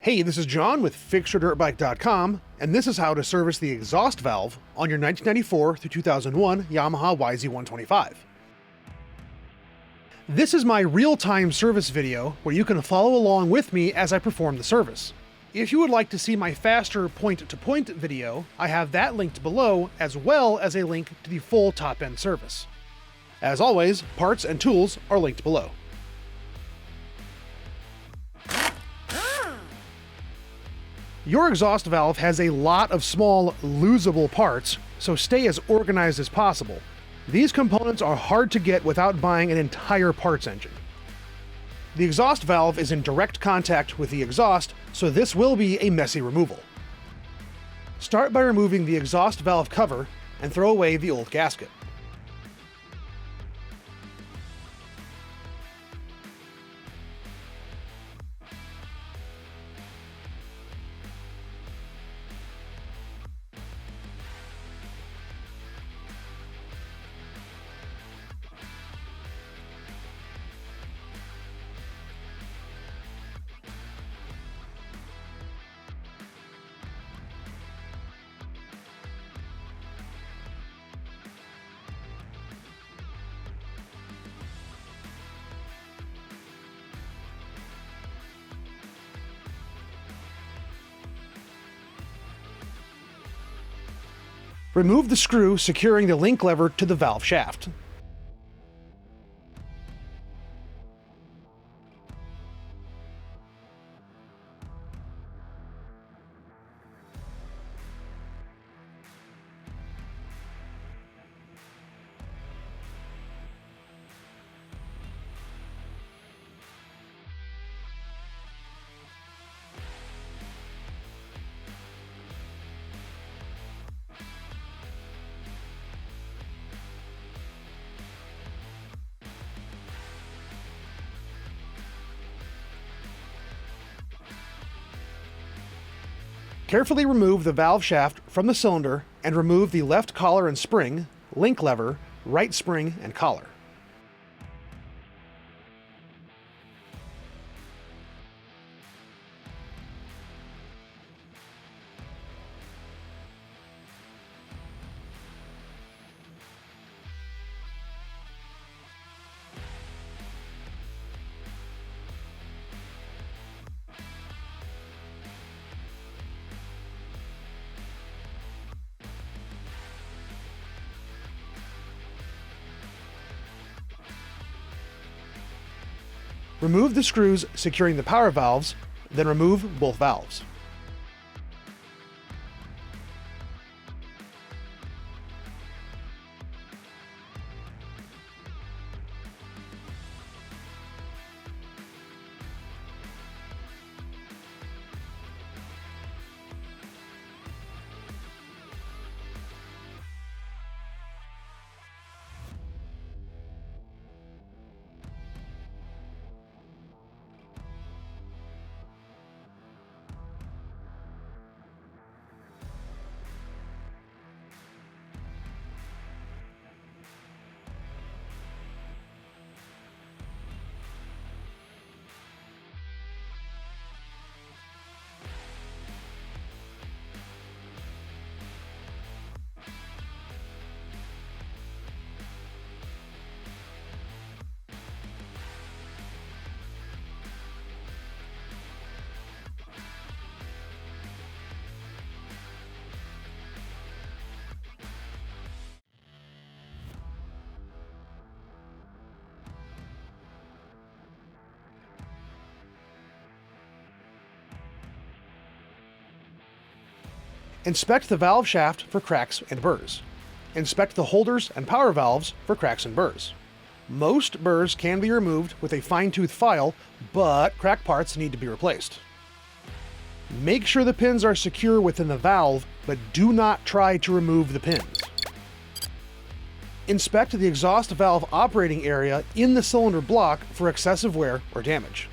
Hey, this is John with FixYourDirtBike.com, and this is how to service the exhaust valve on your 1994 through 2001 Yamaha YZ125. This is my real-time service video where you can follow along with me as I perform the service. If you would like to see my faster point-to-point video, I have that linked below, as well as a link to the full top-end service. As always, parts and tools are linked below. Your exhaust valve has a lot of small, losable parts, so stay as organized as possible. These components are hard to get without buying an entire parts engine. The exhaust valve is in direct contact with the exhaust, so this will be a messy removal. Start by removing the exhaust valve cover and throw away the old gasket. Remove the screw securing the link lever to the valve shaft. Carefully remove the valve shaft from the cylinder and remove the left collar and spring, link lever, right spring, and collar. Remove the screws securing the power valves, then remove both valves. Inspect the valve shaft for cracks and burrs. Inspect the holders and power valves for cracks and burrs. Most burrs can be removed with a fine-tooth file, but cracked parts need to be replaced. Make sure the pins are secure within the valve, but do not try to remove the pins. Inspect the exhaust valve operating area in the cylinder block for excessive wear or damage.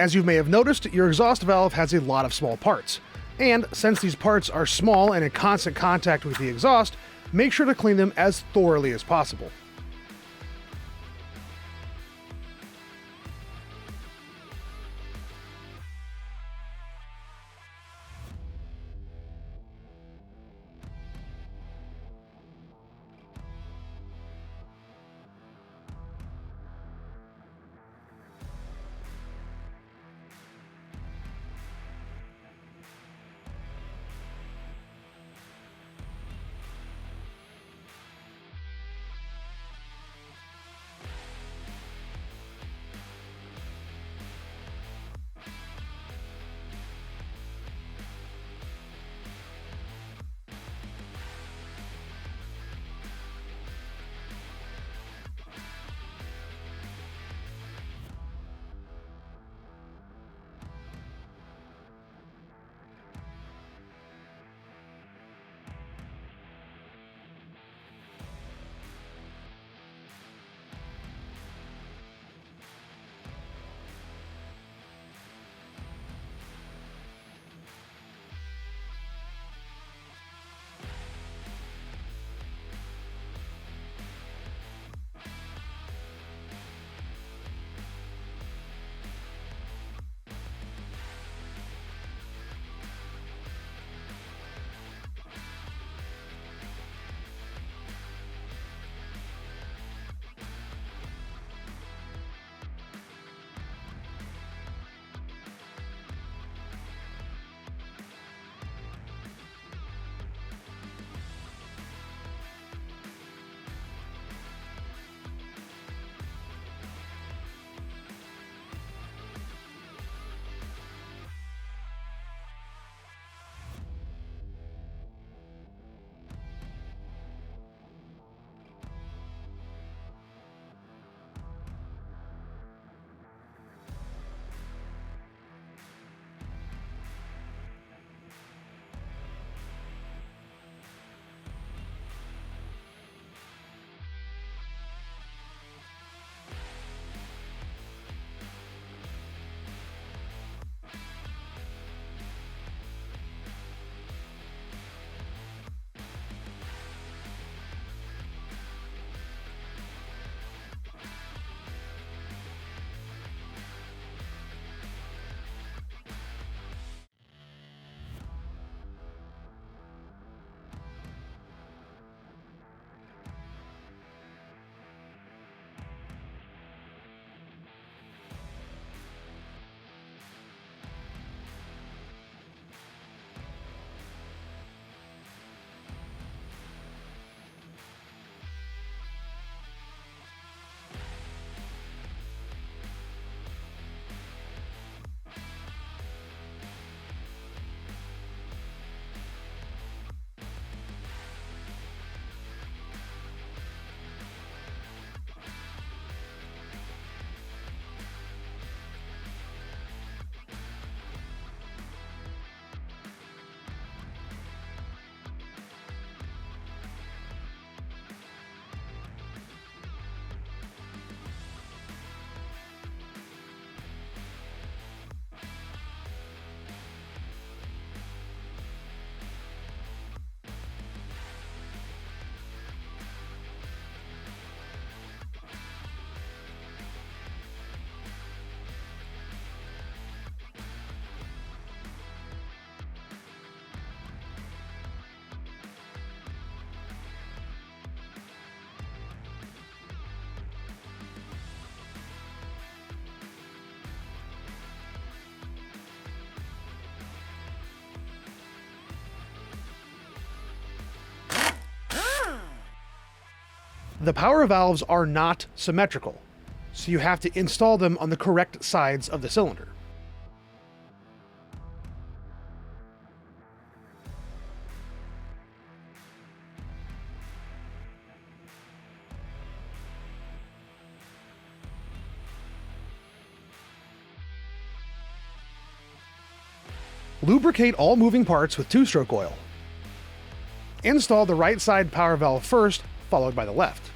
As you may have noticed, your exhaust valve has a lot of small parts. And since these parts are small and in constant contact with the exhaust, make sure to clean them as thoroughly as possible. The power valves are not symmetrical, so you have to install them on the correct sides of the cylinder. Lubricate all moving parts with two-stroke oil. Install the right side power valve first, followed by the left.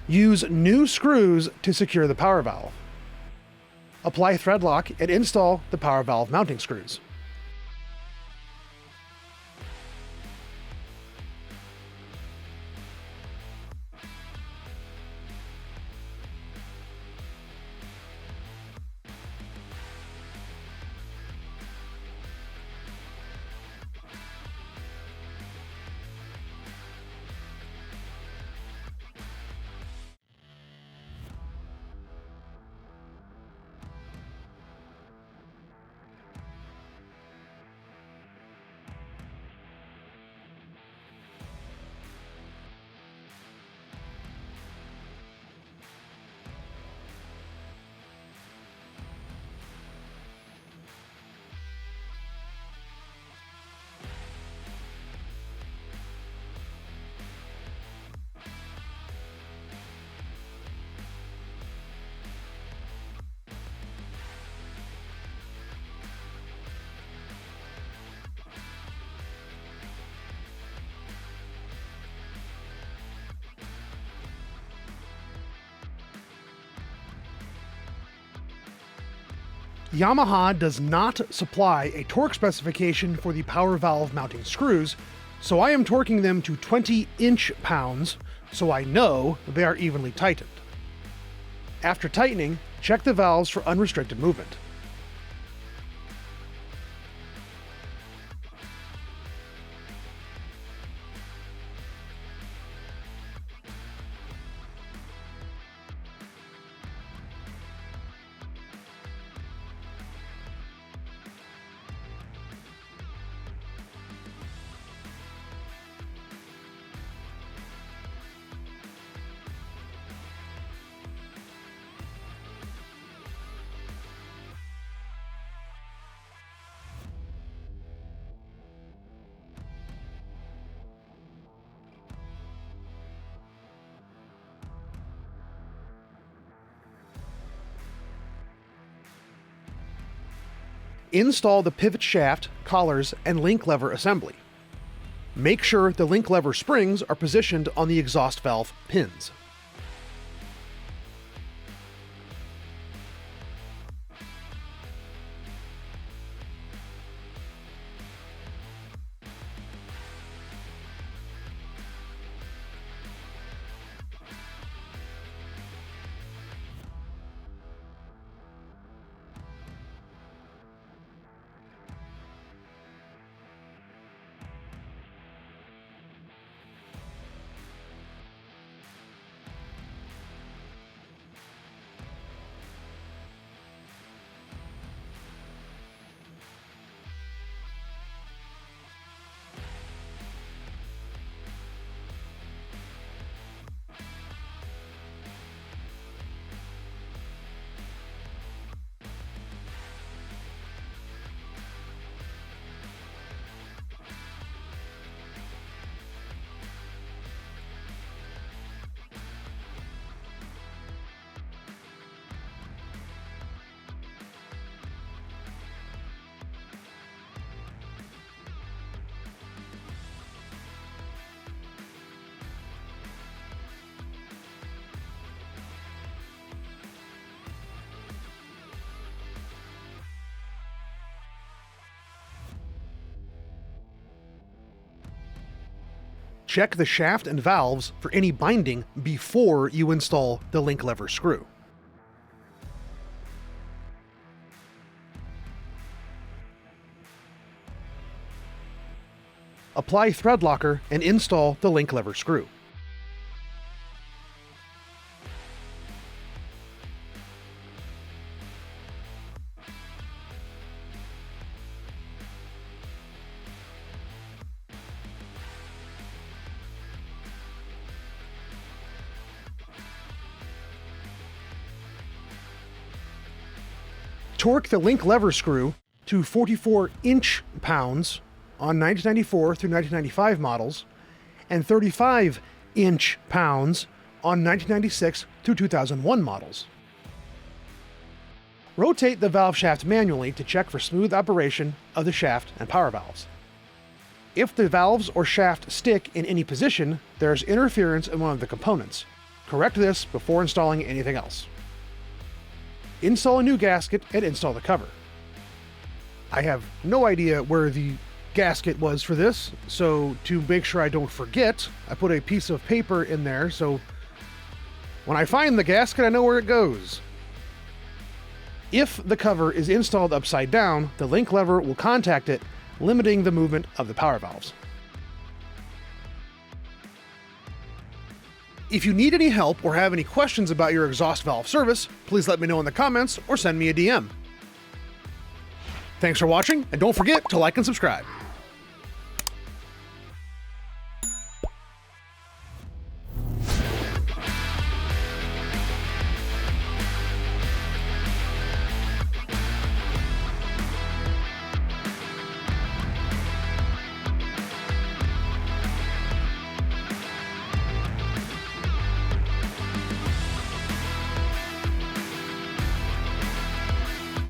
Use new screws to secure the power valve. Apply thread lock and install the power valve mounting screws. Yamaha does not supply a torque specification for the power valve mounting screws, so I am torquing them to 20 inch-pounds so I know they are evenly tightened. After tightening, check the valves for unrestricted movement. Install the pivot shaft, collars, and link lever assembly. Make sure the link lever springs are positioned on the exhaust valve pins. Check the shaft and valves for any binding before you install the link lever screw. Apply thread locker and install the link lever screw. Torque the link lever screw to 44 inch-pounds on 1994 through 1995 models and 35 inch-pounds on 1996 through 2001 models. Rotate the valve shaft manually to check for smooth operation of the shaft and power valves. If the valves or shaft stick in any position, there is interference in one of the components. Correct this before installing anything else. Install a new gasket and install the cover. I have no idea where the gasket was for this, so to make sure I don't forget, I put a piece of paper in there so when I find the gasket, I know where it goes. If the cover is installed upside down, the link lever will contact it, limiting the movement of the power valves. If you need any help or have any questions about your exhaust valve service, please let me know in the comments or send me a DM. Thanks for watching, and don't forget to like and subscribe.